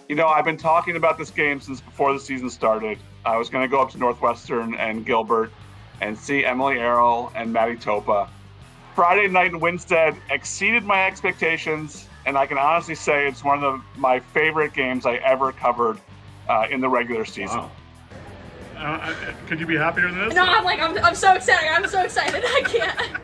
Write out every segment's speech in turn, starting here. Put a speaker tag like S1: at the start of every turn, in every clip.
S1: I've been talking about this game since before the season started. I was going to go up to Northwestern and Gilbert and see Emily Arel and Maddie Topa. Friday night in Winstead exceeded my expectations, and I can honestly say it's one of my favorite games I ever covered in the regular season.
S2: Wow. Could you be happier than this?
S3: No, I'm so excited. I'm so excited. I can't.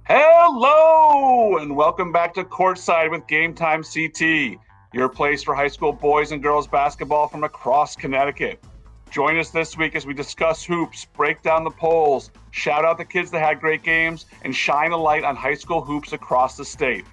S1: Hello, and welcome back to Courtside with GametimeCT, your place for high school boys and girls basketball from across Connecticut. Join us this week as we discuss hoops, break down the polls, shout out the kids that had great games, and shine a light on high school hoops across the state.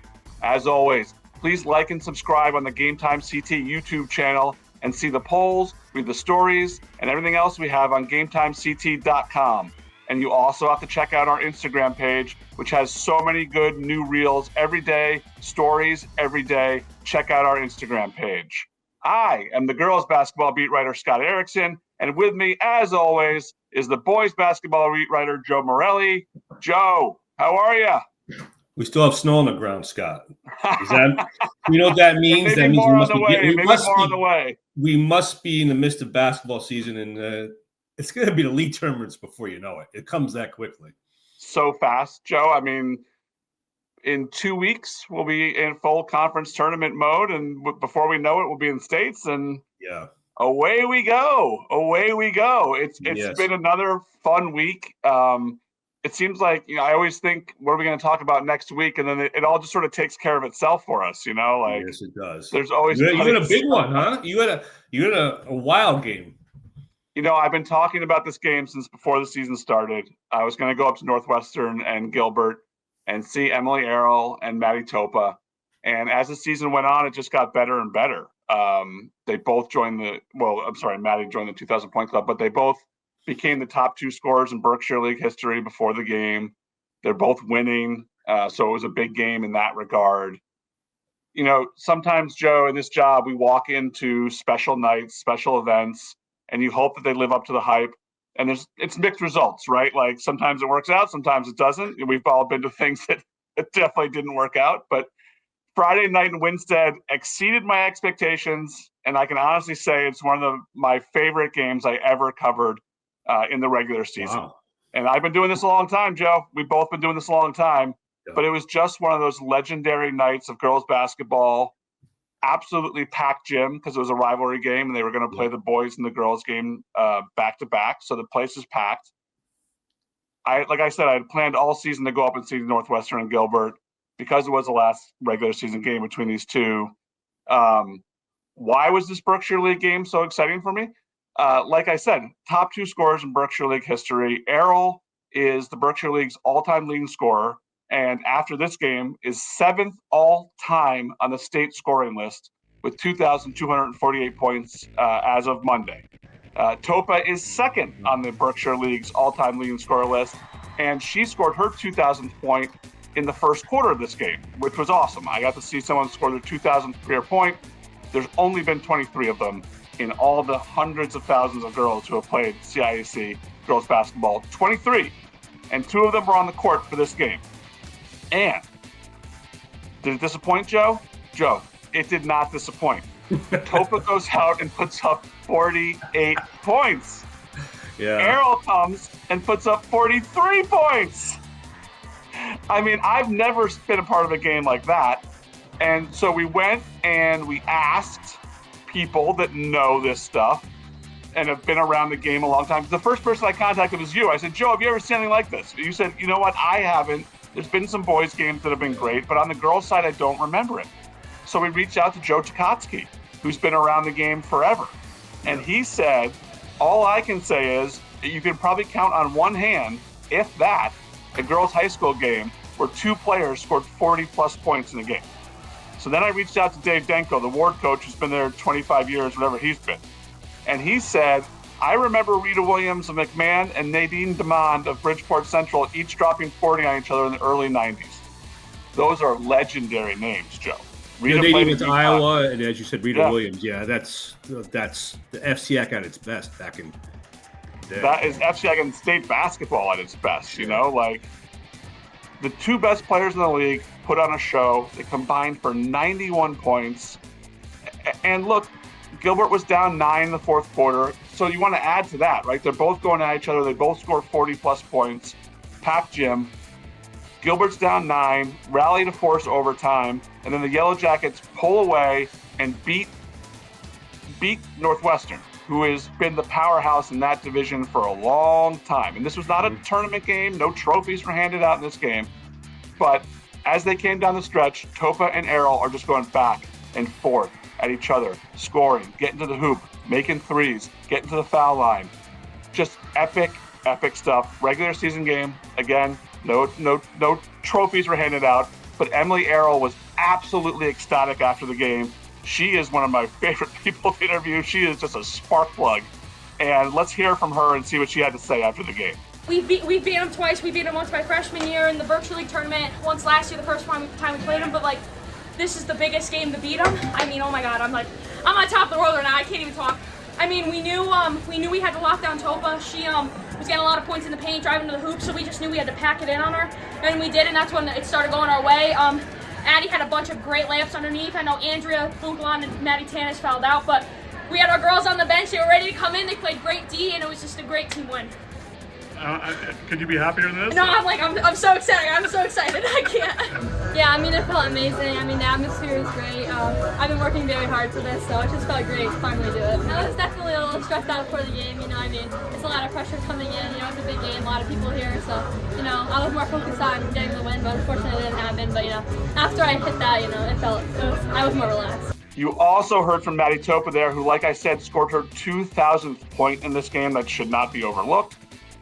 S1: As always, please like and subscribe on the GametimeCT YouTube channel and see the polls, read the stories, and everything else we have on GametimeCT.com. And you also have to check out our Instagram page, which has so many good new reels every day, stories every day. Check out our Instagram page. I am the girls basketball beat writer, Scott Ericson, and with me, as always, is the boys basketball beat writer, Joe Morelli. Joe, how are you?
S4: We still have snow on the ground, Scott. You know what that means?
S1: Maybe more on the way.
S4: We must be in the midst of basketball season, and it's going to be the league tournaments before you know it. It comes that quickly.
S1: So fast, Joe. I mean, in 2 weeks, we'll be in full conference tournament mode, and before we know it, we'll be in states, and away we go. It's been another fun week. It seems like, I always think, what are we going to talk about next week? And then it all just sort of takes care of itself for us,
S4: Yes, it does.
S1: There's always
S4: you had a big one, huh? You had a wild game.
S1: I've been talking about this game since before the season started. I was going to go up to Northwestern and Gilbert and see Emily Arel and Maddie Topa. And as the season went on, it just got better and better. They both joined Maddie joined the 2,000 point club, but they both became the top two scorers in Berkshire League history before the game. They're both winning. So it was a big game in that regard. Sometimes, Joe, in this job, we walk into special nights, special events, and you hope that they live up to the hype. And it's mixed results, right? Like sometimes it works out, sometimes it doesn't. We've all been to things that definitely didn't work out. But Friday night in Winstead exceeded my expectations. And I can honestly say it's one of my favorite games I ever covered in the regular season.
S4: Wow.
S1: And I've been doing this a long time, Joe. We've both been doing this a long time. Yeah. But it was just one of those legendary nights of girls basketball. Absolutely packed gym because it was a rivalry game and they were going to play the boys and the girls game back to back. So the place was packed. Like I said, I had planned all season to go up and see Northwestern and Gilbert because it was the last regular season game between these two. Why was this Berkshire League game so exciting for me? Like I said, top two scorers in Berkshire League history. Arel is the Berkshire League's all-time leading scorer. And after this game is seventh all-time on the state scoring list with 2,248 points as of Monday. Topa is second on the Berkshire League's all-time leading scorer list, and she scored her 2,000th point in the first quarter of this game, which was awesome. I got to see someone score their 2,000th career point. There's only been 23 of them in all the hundreds of thousands of girls who have played CIAC girls basketball. 23, and 2 of them were on the court for this game. And did it disappoint, Joe? Joe, it did not disappoint. Topa goes out and puts up 48 points.
S4: Yeah.
S1: Arel comes and puts up 43 points. I mean, I've never been a part of a game like that. And so we went and we asked people that know this stuff and have been around the game a long time. The first person I contacted was you. I said, Joe, have you ever seen anything like this? You said, you know what? I haven't. There's been some boys' games that have been great, but on the girls' side, I don't remember it. So we reached out to Joe Tchaikovsky, who's been around the game forever. And he said, all I can say is you can probably count on one hand, if that, a girls' high school game where 2 players scored 40-plus points in a game. So then I reached out to Dave Denko, the Ward coach, who's been there 25 years, whatever he's been. And he said, I remember Rita Williams of McMahon and Nadine DeMond of Bridgeport Central each dropping 40 on each other in the early 90s. Those are legendary names, Joe. Rita
S4: Nadine
S1: played
S4: went to
S1: in
S4: Iowa, and as you said, Rita
S1: Yeah.
S4: Williams. Yeah, that's the FCIAC at its best back in the day.
S1: That is FCIAC and state basketball at its best, you know? Like, the 2 best players in the league put on a show. They combined for 91 points. And look, Gilbert was down 9 in the fourth quarter. So you want to add to that, right? They're both going at each other. They both score 40-plus points. Packed gym. Gilbert's down 9, rally to force overtime, and then the Yellow Jackets pull away and beat Northwestern, who has been the powerhouse in that division for a long time. And this was not a tournament game. No trophies were handed out in this game. But as they came down the stretch, Topa and Arel are just going back and forth at each other, scoring, getting to the hoop, making threes, getting to the foul line. Just epic stuff. Regular season game, again, no trophies were handed out, but Emily Arel was absolutely ecstatic after the game. She is one of my favorite people to interview. She is just a spark plug. And let's hear from her and see what she had to say after the game.
S3: We beat them twice. We beat them once my freshman year in the Berkshire League tournament, once last year, the first time we played them, but like, this is the biggest game to beat them. I mean, oh my God, I'm on top of the world right now. I can't even talk. I mean, we knew we had to lock down Topa. She was getting a lot of points in the paint, driving to the hoop, so we just knew we had to pack it in on her, and we did, and that's when it started going our way. Addie had a bunch of great layups underneath. I know Andrea Bucalon and Maddie Topa fouled out, but we had our girls on the bench. They were ready to come in. They played great D, and it was just a great team win.
S2: Could you be happier than this?
S3: No, I'm so excited. I'm so excited. I can't.
S5: Yeah, I mean, it felt amazing. I mean, the atmosphere is great. I've been working very hard for this, so it just felt great to finally do it. I was definitely a little stressed out before the game, you know, I mean, it's a lot of pressure coming in, you know, it's a big game, a lot of people here, so, you know, I was more focused on getting the win, but unfortunately it didn't happen, but, you know, after I hit that, you know, I was more relaxed.
S1: You also heard from Maddie Topa there, who, like I said, scored her 2,000th point in this game. That should not be overlooked.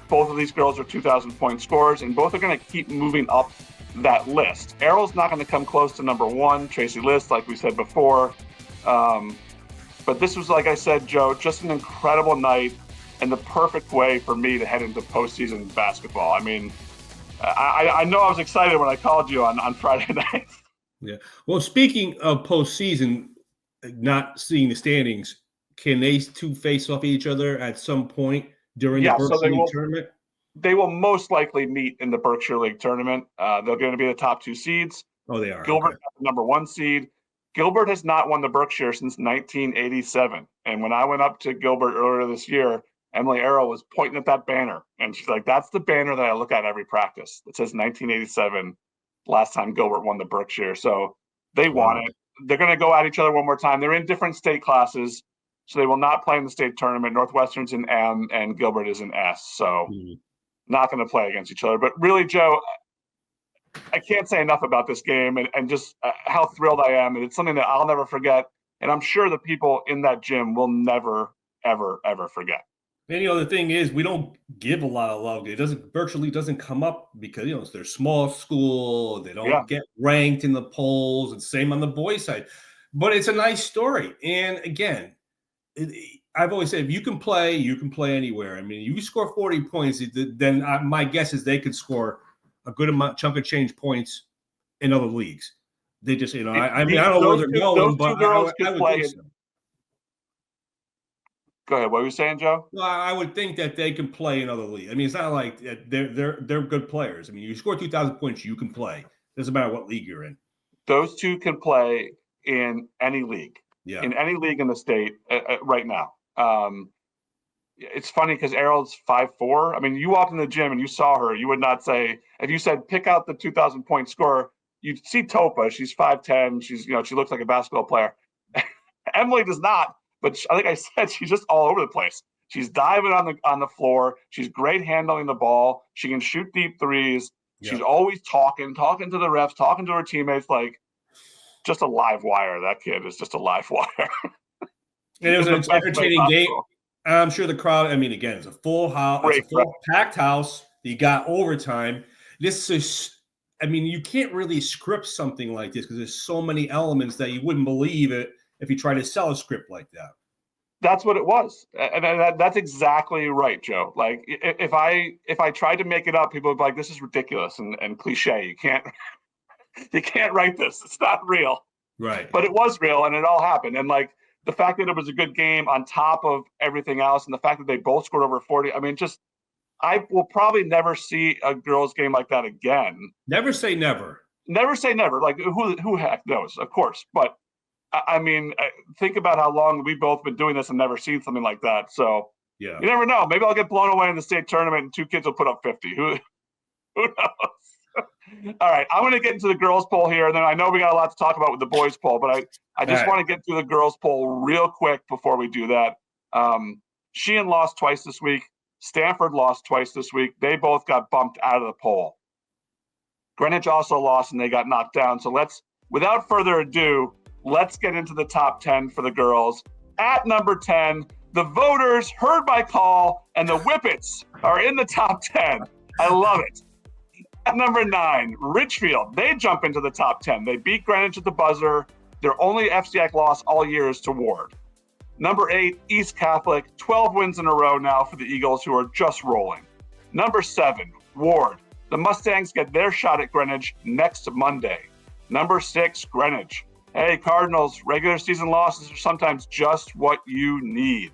S1: Both of these girls are 2,000-point scorers, and both are going to keep moving up that list. Arel's not going to come close to number 1, Tracy List, like we said before. But this was, like I said, Joe, just an incredible night and the perfect way for me to head into postseason basketball. I mean, I know I was excited when I called you on Friday night.
S4: Yeah. Well, speaking of postseason, not seeing the standings, can they 2 face off each other at some point during the Berkshire League tournament?
S1: They will most likely meet in the Berkshire League tournament. They're going to be the top 2 seeds.
S4: Oh, they are.
S1: Gilbert,
S4: okay.
S1: the number 1 seed. Gilbert has not won the Berkshire since 1987. And when I went up to Gilbert earlier this year, Emily Arel was pointing at that banner. And she's like, that's the banner that I look at every practice. It says 1987, last time Gilbert won the Berkshire. So they want it. They're going to go at each other one more time. They're in different state classes, so they will not play in the state tournament. Northwestern's in M and Gilbert is in S. So not going to play against each other. But really, Joe, I can't say enough about this game and just how thrilled I am. And it's something that I'll never forget. And I'm sure the people in that gym will never, ever, ever forget.
S4: And, you know, the thing is, we don't give a lot of love. Berkshire League doesn't come up because, you know, they're small school. They don't get ranked in the polls. And same on the boys' side. But it's a nice story. And again, I've always said, if you can play anywhere. I mean, you score 40 points, then my guess is they could score a good chunk of change points in other leagues. They just, you know, I mean, I don't know where they're going, but I would think so.
S1: Go ahead. What were you saying, Joe?
S4: Well, I would think that they can play in other leagues. I mean, it's not like they're good players. I mean, you score 2,000 points, you can play. Doesn't matter what league you're in. Those
S1: 2 can play in any league. Yeah. In any league in the state right now. It's funny because Arel's 5'4". I mean, you walked in the gym and you saw her. You would not say, if you said pick out the 2,000-point scorer, you'd see Topa. She's 5'10". She's, you know, she looks like a basketball player. Emily does not. But I think I said she's just all over the place. She's diving on the floor. She's great handling the ball. She can shoot deep threes. Yeah. She's always talking to the refs, talking to her teammates, like just a live wire. That kid is just a live wire.
S4: And it was an entertaining game. I'm sure the crowd, I mean, again, it's a full house, it's a full packed house. You got overtime. This is I mean, you can't really script something like this because there's so many elements that you wouldn't believe it if you try to sell a script like that.
S1: That's what it was, and that's exactly right, Joe. Like if I tried to make it up, people would be like, "This is ridiculous and cliche. You can't write this. It's not real."
S4: Right.
S1: But it was real, and it all happened. And like the fact that it was a good game on top of everything else, and the fact that they both scored over 40. I mean, I will probably never see a girls' game like that again.
S4: Never say never.
S1: Never say never. Like who heck knows, of course. But I mean, think about how long we've both been doing this and never seen something like that. So
S4: yeah,
S1: you never know. Maybe I'll get blown away in the state tournament and 2 kids will put up 50. Who knows? All right, I'm going to get into the girls' poll here, and then I know we got a lot to talk about with the boys' poll, but I just want to get through the girls' poll real quick before we do that. Sheehan lost twice this week. Stanford lost twice this week. They both got bumped out of the poll. Greenwich also lost, and they got knocked down. So without further ado, let's get into the top 10 for the girls. At number 10, the voters heard my call, and the Whippets are in the top 10. I love it. At number 9, Ridgefield. They jump into the top 10. They beat Greenwich at the buzzer. Their only FCIAC loss all year is to Ward. Number 8, East Catholic. 12 wins in a row now for the Eagles, who are just rolling. Number 7, Ward. The Mustangs get their shot at Greenwich next Monday. Number 6, Greenwich. Hey, Cardinals, regular season losses are sometimes just what you need.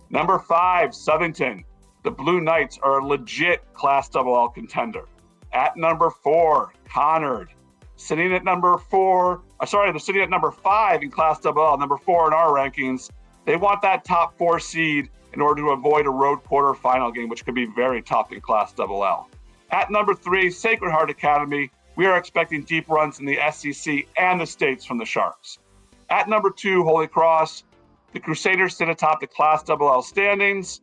S1: Number 5, Southington. The Blue Knights are a legit Class XL contender. At number 4, Conard. They're sitting at number 5 in Class XL, number 4 in our rankings. They want that top 4 seed in order to avoid a road quarterfinal game, which could be very tough in Class XL. At number 3, Sacred Heart Academy. We are expecting deep runs in the SEC and the States from the Sharks. At number 2, Holy Cross. The Crusaders sit atop the Class XL standings.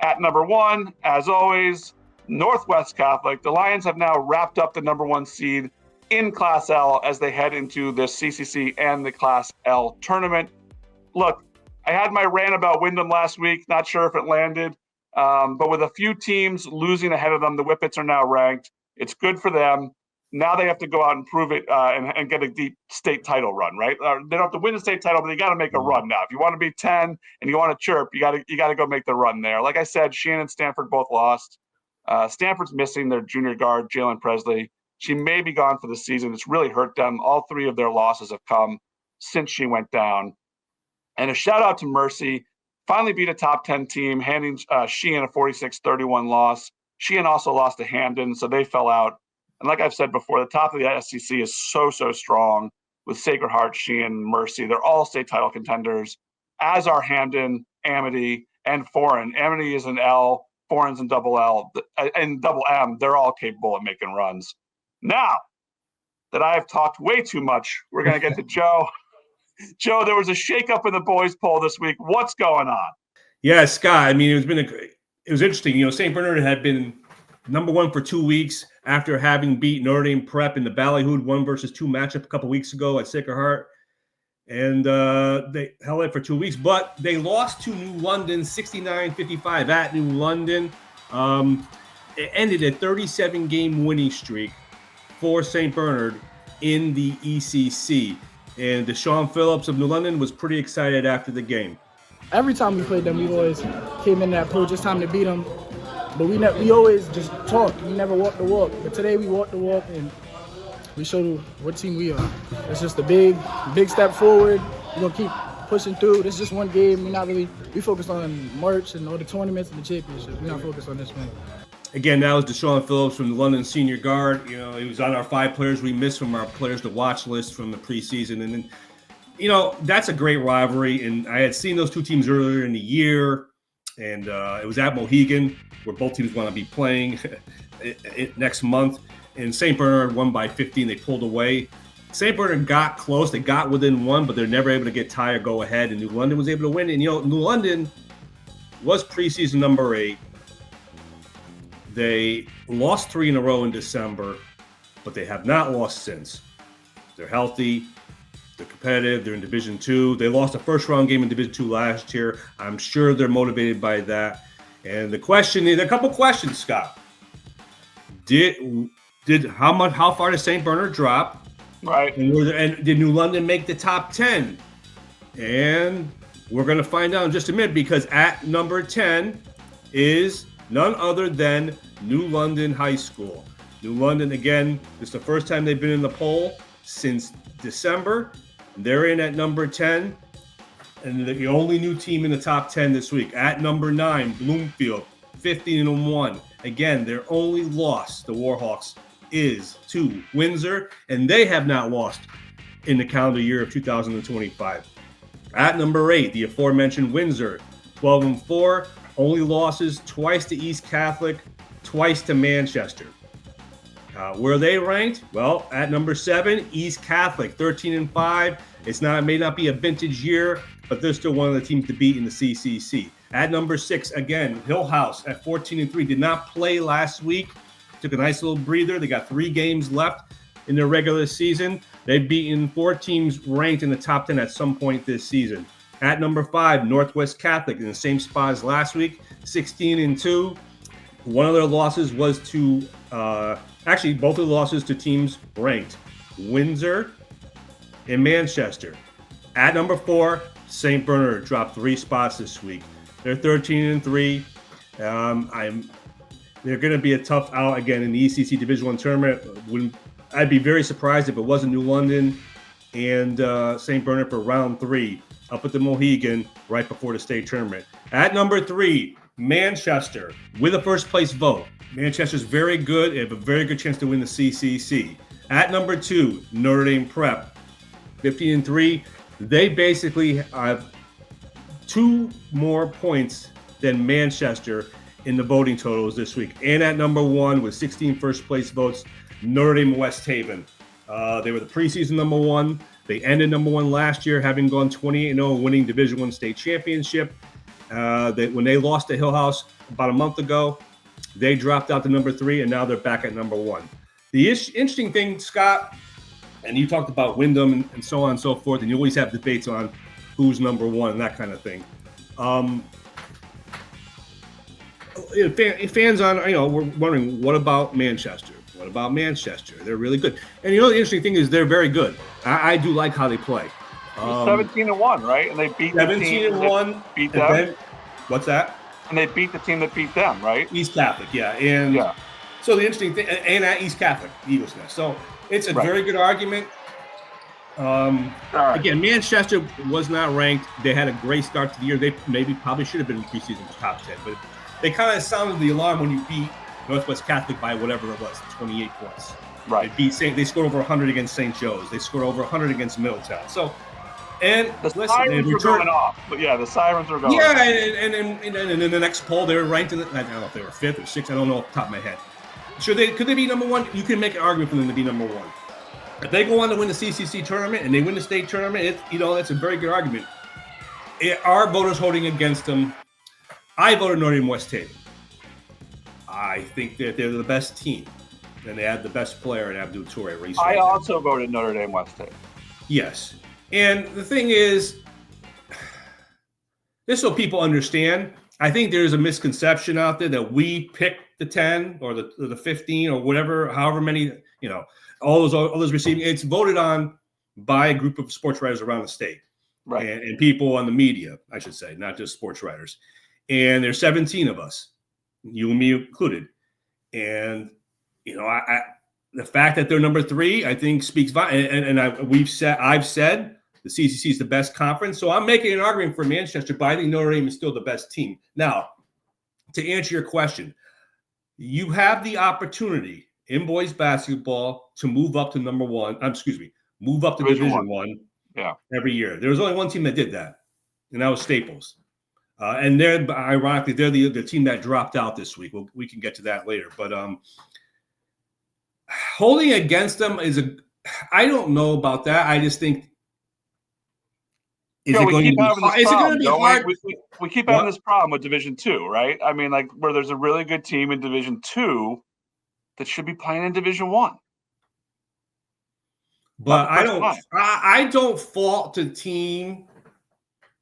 S1: At number 1, as always, Northwest Catholic. The Lions have now wrapped up the number 1 seed in Class L as they head into the CCC and the Class L tournament. Look, I had my rant about Wyndham last week. Not sure if it landed, but with a few teams losing ahead of them, the Whippets are now ranked. It's good for them. Now they have to go out and prove it and get a deep state title run, right? They don't have to win the state title, but they got to make a run now. If you want to be 10 and you want to chirp, you got to go make the run there. Like I said, Sheehan and Stanford both lost. Stanford's missing their junior guard, Jalen Presley. She may be gone for the season. It's really hurt them. All 3 of their losses have come since she went down. And a shout out to Mercy. Finally beat a top 10 team, handing Sheehan a 46-31 loss. Sheehan also lost to Hamden, so they fell out. And like I've said before, the top of the SEC is so strong with Sacred Heart, Sheehan, Mercy. They're all state title contenders, as are Hamden, Amity, and Foreign. Amity is an L, Foreign's in double L, and double M. They're all capable of making runs. Now that I have talked way too much, we're going to get to Joe. Joe, there was a shakeup in the boys' poll this week. What's going on?
S4: Yeah, Scott. I mean, it was interesting. You know, St. Bernard had been number 1 for 2 weeks after having beat Notre Dame Prep in the Ballyhooed 1-2 matchup a couple weeks ago at Sacred Heart. And they held it for 2 weeks, but they lost to New London 69-55 at New London. It ended a 37-game winning streak for St. Bernard in the ECC. And Deshaun Phillips of New London was pretty excited after the game.
S6: Every time we played them, we always came in that approach, it's time to beat them. But we always just talked. We never walked the walk. But today we walked the walk and we showed what team we are. It's just a big step forward. We're going to keep pushing through. This is just one game. We focused on March and all the tournaments and the championships. We're not focused on this one.
S4: Again, that was Deshaun Phillips from the London Senior Guard. You know, he was on our 5 players we missed from our players to watch list from the preseason. And then, you know, that's a great rivalry. And I had seen those 2 teams earlier in the year. And it was at Mohegan, where both teams want to be playing next month. And St. Bernard won by 15. They pulled away. St. Bernard got close. They got within 1, but they're never able to get tie or go ahead. And New London was able to win. And, you know, New London was preseason number 8. They lost 3 in a row in December, but they have not lost since. They're healthy. They're competitive. They're in Division II. They lost a first-round game in Division II last year. I'm sure they're motivated by that. And the question is, a couple questions, Scott. How far did St. Bernard drop?
S1: Right.
S4: And did New London make the top 10? And we're going to find out in just a minute, because at number 10 is none other than New London High School. New London, again, this is the first time they've been in the poll since December. They're in at number 10, and the only new team in the top 10 this week. At number 9, Bloomfield, 15-1. Again, their only loss, the Warhawks, is to Windsor, and they have not lost in the calendar year of 2025. At number 8, the aforementioned Windsor, 12-4. Only losses twice to East Catholic, twice to Manchester. Where are they ranked? Well, at number 7, East Catholic, 13-5. It may not be a vintage year, but they're still one of the teams to beat in the CCC. At number 6, again, Hill House at 14-3. Did not play last week. Took a nice little breather. They got 3 games left in their regular season. They've beaten 4 teams ranked in the top 10 at some point this season. At number 5, Northwest Catholic in the same spot as last week, 16-2. One of their losses was to, both of the losses to teams ranked, Windsor and Manchester. At number 4, St. Bernard dropped 3 spots this week. They're 13-3. They're going to be a tough out again in the ECC Division I tournament. I'd be very surprised if it wasn't New London and St. Bernard for round 3 up at the Mohegan right before the state tournament. At number 3, Manchester with a first place vote. Manchester's very good. They have a very good chance to win the CCC. At number 2, Notre Dame Prep, 15-3. They basically have 2 more points than Manchester in the voting totals this week. And at number 1 with 16 first place votes, Notre Dame West Haven. They were the preseason number 1. They ended number 1 last year, having gone 28-0, winning Division I state championship. When they lost to Hill House about a month ago, they dropped out to number 3, and now they're back at number 1. The interesting thing, Scott, and you talked about Wyndham and so on and so forth, and you always have debates on who's number 1 and that kind of thing. Fans we're wondering, what about Manchester? What about Manchester? They're really good. And the interesting thing is they're very good. I do like how they play.
S1: 17-1, right? And they beat
S4: 17-1.
S1: Beat them.
S4: What's that?
S1: And they beat the team that beat them, right?
S4: East Catholic, yeah. And
S1: yeah.
S4: So the interesting thing, and at East Catholic, Eagles Nest. So it's a very good argument. Again, Manchester was not ranked. They had a great start to the year. They probably should have been in preseason top 10, but they kind of sounded the alarm when you beat Northwest Catholic by whatever it was, 28 points.
S1: Right.
S4: They scored over 100 against St. Joe's. They scored over 100 against Middletown. So, and
S1: the sirens were going off. But yeah, the sirens were going off.
S4: Yeah, and in the next poll, they were ranked I don't know if they were 5th or 6th. I don't know off the top of my head. Could they be number 1? You can make an argument for them to be number 1. If they go on to win the CCC tournament and they win the state tournament, that's a very good argument. Are voters holding against them? I voted Notre Dame West Haven. I think that they're the best team, and they have the best player in Abdul Toure.
S1: I also voted Notre Dame West Haven.
S4: Yes, and the thing is, just so people understand, I think there's a misconception out there that we pick the 10 or the 15 or whatever, however many, all those receiving. It's voted on by a group of sports writers around the state,
S1: right?
S4: And people on the media, I should say, not just sports writers. And there's 17 of us, you and me included. And the fact that they're number 3, I think speaks. I've said the CCC is the best conference, so I'm making an argument for Manchester, but I think Notre Dame is still the best team. Now, to answer your question, you have the opportunity in boys basketball to move up to number 1. Move up to Division 1.
S1: Yeah.
S4: Every year. There was only one team that did that, and that was Staples. And they're ironically the team that dropped out this week. We can get to that later, but holding against them I don't know about that. I just think is it going to be hard?
S1: We keep having this problem with Division 2, right? I mean, like where there's a really good team in Division 2 that should be playing in Division 1.
S4: But I don't fault the team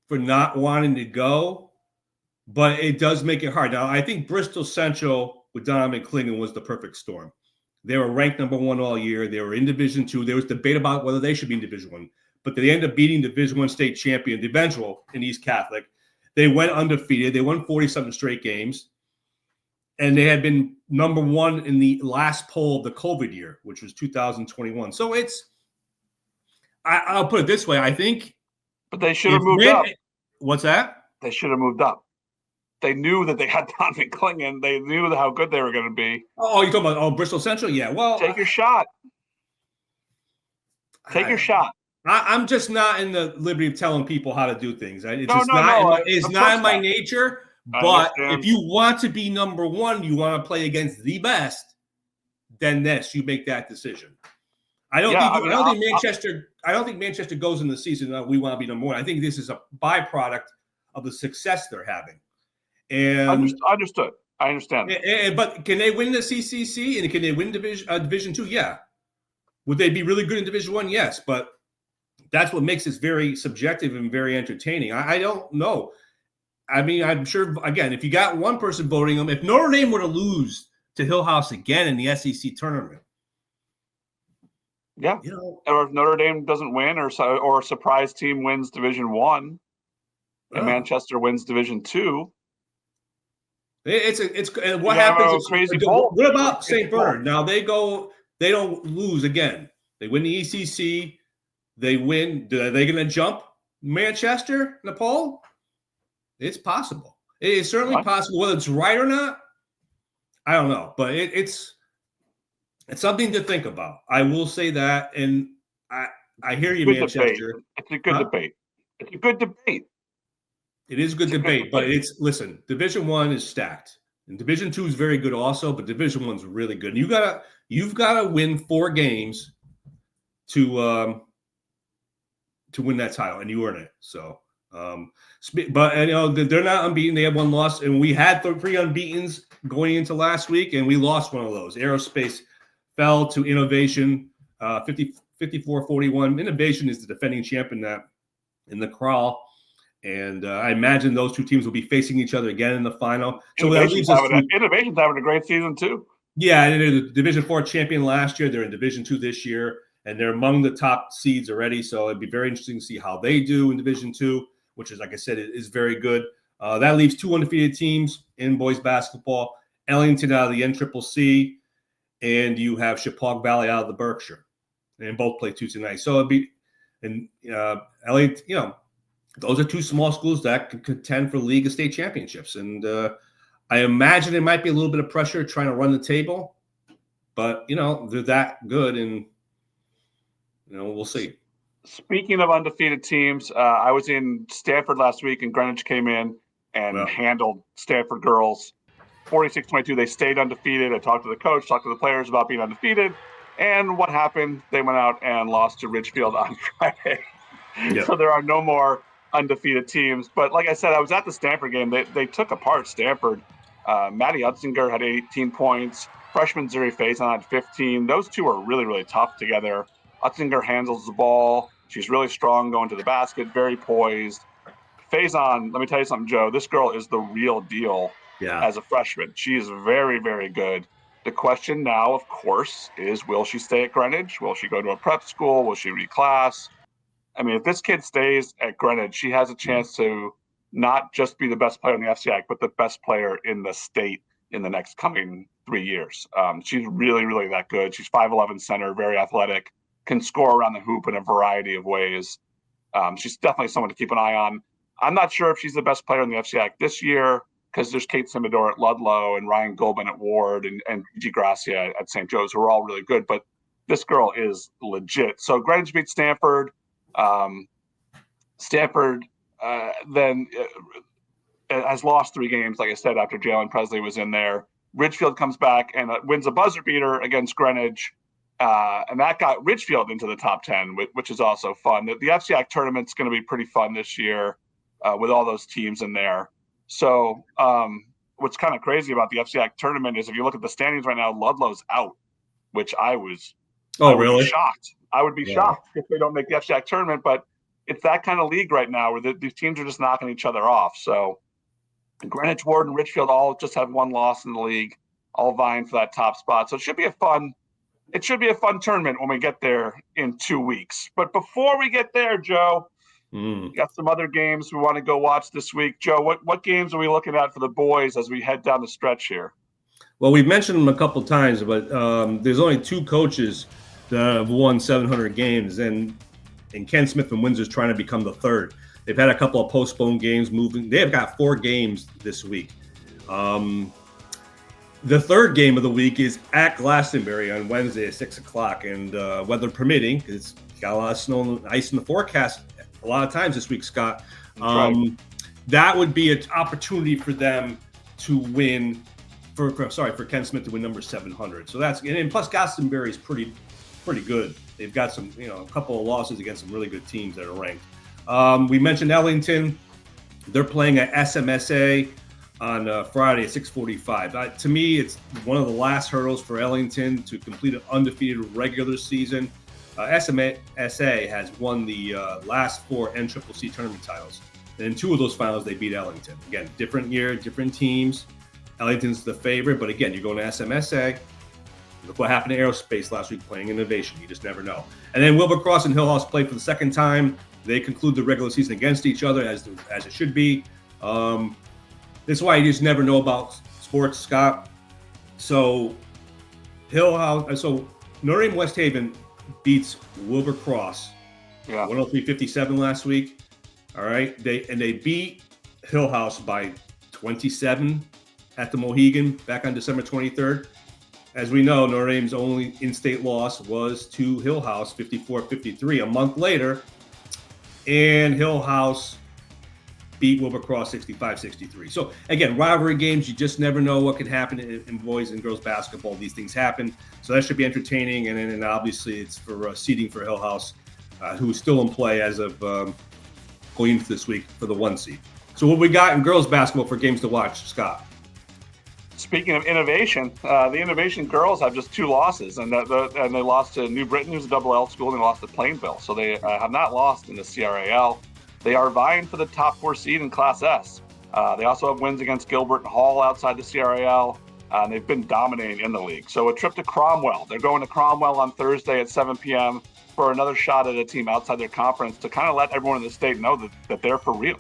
S4: for not wanting to go, but it does make it hard. Now, I think Bristol Central with Donovan Clingan was the perfect storm. They were ranked number 1 all year. They were in Division II. There was debate about whether they should be in Division I, but they ended up beating Division I state champion, the eventual in East Catholic. They went undefeated. They won 40-something straight games. And they had been number 1 in the last poll of the COVID year, which was 2021. So I'll put it this way. I think.
S1: But they should have moved up.
S4: What's that?
S1: They should have moved up. They knew that they had Donovan Clingan. They knew how good they were going to be.
S4: Oh, you're talking about Bristol Central? Yeah. Well,
S1: take your shot. Take your shot.
S4: I'm just not in the liberty of telling people how to do things. It's
S1: No.
S4: not in my nature. But if you want to be number 1, you want to play against the best, then you make that decision. I don't think Manchester goes in the season we want to be number 1. I think this is a byproduct of the success they're having. And
S1: understood. I understand.
S4: But can they win the CCC and can they win Division II? Yeah. Would they be really good in Division I? Yes. But that's what makes this very subjective and very entertaining. I don't know. I mean, I'm sure, again, if you got one person voting them, if Notre Dame were to lose to Hill House again in the SEC tournament.
S1: Yeah. Or if Notre Dame doesn't win or a surprise team wins Division I and Manchester wins Division II.
S4: It's what happens. What about St. Bernard? Now they don't lose again. They win the ECC. They win. Are they going to jump Manchester in the poll? It's possible. It is certainly possible. Whether it's right or not, I don't know. But it's something to think about. I will say that, and I hear you, Manchester.
S1: It's a good debate. It's a good debate.
S4: It is a good debate, but listen, Division I is stacked. And Division II is very good also, but Division I is really good. And you've gotta win 4 games to win that title, and you earn it. So but they're not unbeaten. They have 1 loss, and we had 3 unbeatens going into last week, and we lost one of those. Aerospace fell to Innovation 54-41. Innovation is the defending champion in the crawl. And I imagine those 2 teams will be facing each other again in the final. So
S1: Innovation's having a great season too.
S4: Yeah, they're the Division IV champion last year. They're in Division II this year, and they're among the top seeds already. So it'd be very interesting to see how they do in Division II, which is, like I said, is very good. That leaves 2 undefeated teams in boys basketball: Ellington out of the NCCC, and you have Chappaqua Valley out of the Berkshire, and both play Tuesday night. So it'd be Ellington, those are 2 small schools that can contend for league and state championships. And I imagine there might be a little bit of pressure trying to run the table, but, they're that good, and, we'll see.
S1: Speaking of undefeated teams, I was in Stanford last week, and Greenwich came in and handled Stanford girls 46-22. They stayed undefeated. I talked to the coach, talked to the players about being undefeated. And what happened? They went out and lost to Ridgefield on Friday. Yep. So there are no more undefeated teams. But like I said, I was at the Stanford game. They took apart Stanford. Maddie Utzinger had 18 points. Freshman Zuri Faison had 15. Those 2 are really, really tough together. Utzinger handles the ball. She's really strong going to the basket, very poised. Faison, let me tell you something, Joe. This girl is the real deal as a freshman. She is very, very good. The question now, of course, is will she stay at Greenwich? Will she go to a prep school? Will she reclass? I mean, if this kid stays at Greenwich, she has a chance to not just be the best player in the FCIAC, but the best player in the state in the next coming 3 years. She's really, really that good. She's 5'11" center, very athletic, can score around the hoop in a variety of ways. She's definitely someone to keep an eye on. I'm not sure if she's the best player in the FCIAC this year because there's Kate Simador at Ludlow and Ryan Goldman at Ward and G. Gracia at St. Joe's, who are all really good. But this girl is legit. So Greenwich beat Stanford. Stanford then has lost 3 games, like I said, after Jalen Presley was in there. Ridgefield comes back and wins a buzzer beater against Greenwich. And that got Ridgefield into the top 10, which is also fun. The FCIAC tournament's going to be pretty fun this year with all those teams in there. So what's kind of crazy about the FCIAC tournament is if you look at the standings right now, Ludlow's out, which I would be shocked. I would be shocked if they don't make the FCIAC tournament, but it's that kind of league right now where these teams are just knocking each other off. So Greenwich, Ward, and Ridgefield all just have 1 loss in the league, all vying for that top spot. So it should be a fun it should be a fun tournament when we get there in 2 weeks. But before we get there, Joe, we got some other games we want to go watch this week. Joe, what games are we looking at for the boys as we head down the stretch here?
S4: Well, we've mentioned them a couple times, but there's only 2 coaches that have won 700 games, and Ken Smith from Windsor's trying to become the 3rd. They've had a couple of postponed games moving. They have got 4 games this week. The 3rd game of the week is at Glastonbury on Wednesday at 6 o'clock, and weather permitting, because it's got a lot of snow and ice in the forecast a lot of times this week, Scott.
S1: Right.
S4: That would be an opportunity for them to win, for Ken Smith to win number 700. So that's, and plus Glastonbury is pretty good. They've got some, a couple of losses against some really good teams that are ranked. We mentioned Ellington. They're playing at SMSA on Friday at 6:45. To me, it's one of the last hurdles for Ellington to complete an undefeated regular season. SMSA has won the last 4 NCCC tournament titles. And in 2 of those finals, they beat Ellington. Again, different year, different teams. Ellington's the favorite, but again, you're going to SMSA. Look what happened to Aerospace last week playing Innovation. You just never know. And then Wilbercross and Hillhouse play for the 2nd time. They conclude the regular season against each other as it should be. This is why you just never know about sports, Scott. So Notre Dame West Haven beats Wilbercross 103-57 last week. All right. They beat Hillhouse by 27 at the Mohegan back on December 23rd. As we know, Notre Dame's only in-state loss was to Hillhouse 54-53 a month later. And Hillhouse beat Wilbercross 65-63. So again, rivalry games, you just never know what could happen in boys and girls basketball. These things happen. So that should be entertaining. And then obviously it's for seeding for Hillhouse, who is still in play as of going into this week for the 1 seed. So what we got in girls basketball for games to watch, Scott?
S1: Speaking of innovation, the Innovation girls have just 2 losses, and they lost to New Britain, who's a double L school, and they lost to Plainville. So they have not lost in the CRAL. They are vying for the top 4 seed in Class S. They also have wins against Gilbert and Hall outside the CRAL. And they've been dominating in the league. So a trip to Cromwell. They're going to Cromwell on Thursday at 7 p.m. for another shot at a team outside their conference to kind of let everyone in the state know that they're for real.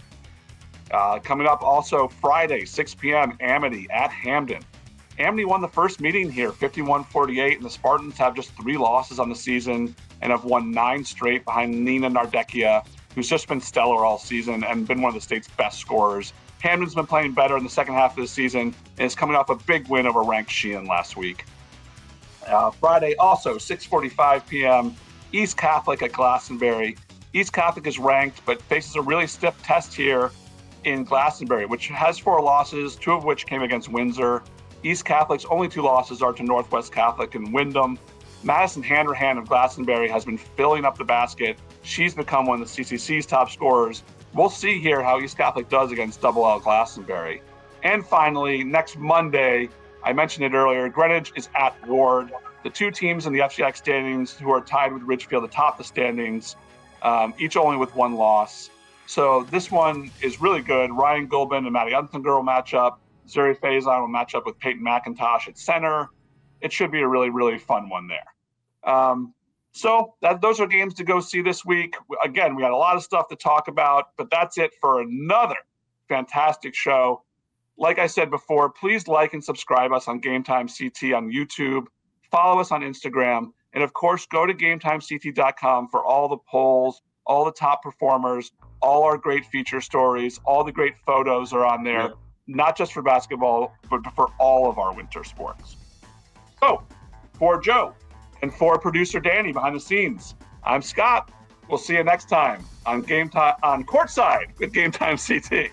S1: Coming up also Friday, 6 p.m., Amity at Hamden. Amity won the first meeting here, 51-48, and the Spartans have just 3 losses on the season and have won 9 straight behind Nina Nardecchia, who's just been stellar all season and been one of the state's best scorers. Hamden's been playing better in the second half of the season and is coming off a big win over ranked Sheehan last week. Friday also, 6:45 p.m., East Catholic at Glastonbury. East Catholic is ranked, but faces a really stiff test here in Glastonbury, which has 4 losses, 2 of which came against Windsor. East Catholic's only 2 losses are to Northwest Catholic and Wyndham. Madison Hanrahan of Glastonbury has been filling up the basket. She's become one of the CCC's top scorers. We'll see here how East Catholic does against Double L Glastonbury. And finally, next Monday, I mentioned it earlier, Greenwich is at Ward. The 2 teams in the FCIAC standings who are tied with Ridgefield atop the standings, each only with 1 loss. So this one is really good. Ryan Goldman and Maddie Unsinger will match up. Zuri Faison will match up with Peyton McIntosh at center. It should be a really, really fun one there. So those are games to go see this week. Again, we got a lot of stuff to talk about, but that's it for another fantastic show. Like I said before, please like and subscribe us on GametimeCT on YouTube. Follow us on Instagram. And of course, go to GametimeCT.com for all the polls, all the top performers, all our great feature stories, all the great photos are on there, not just for basketball, but for all of our winter sports. So for Joe and for producer Danny behind the scenes, I'm Scott. We'll see you next time on Courtside with GametimeCT.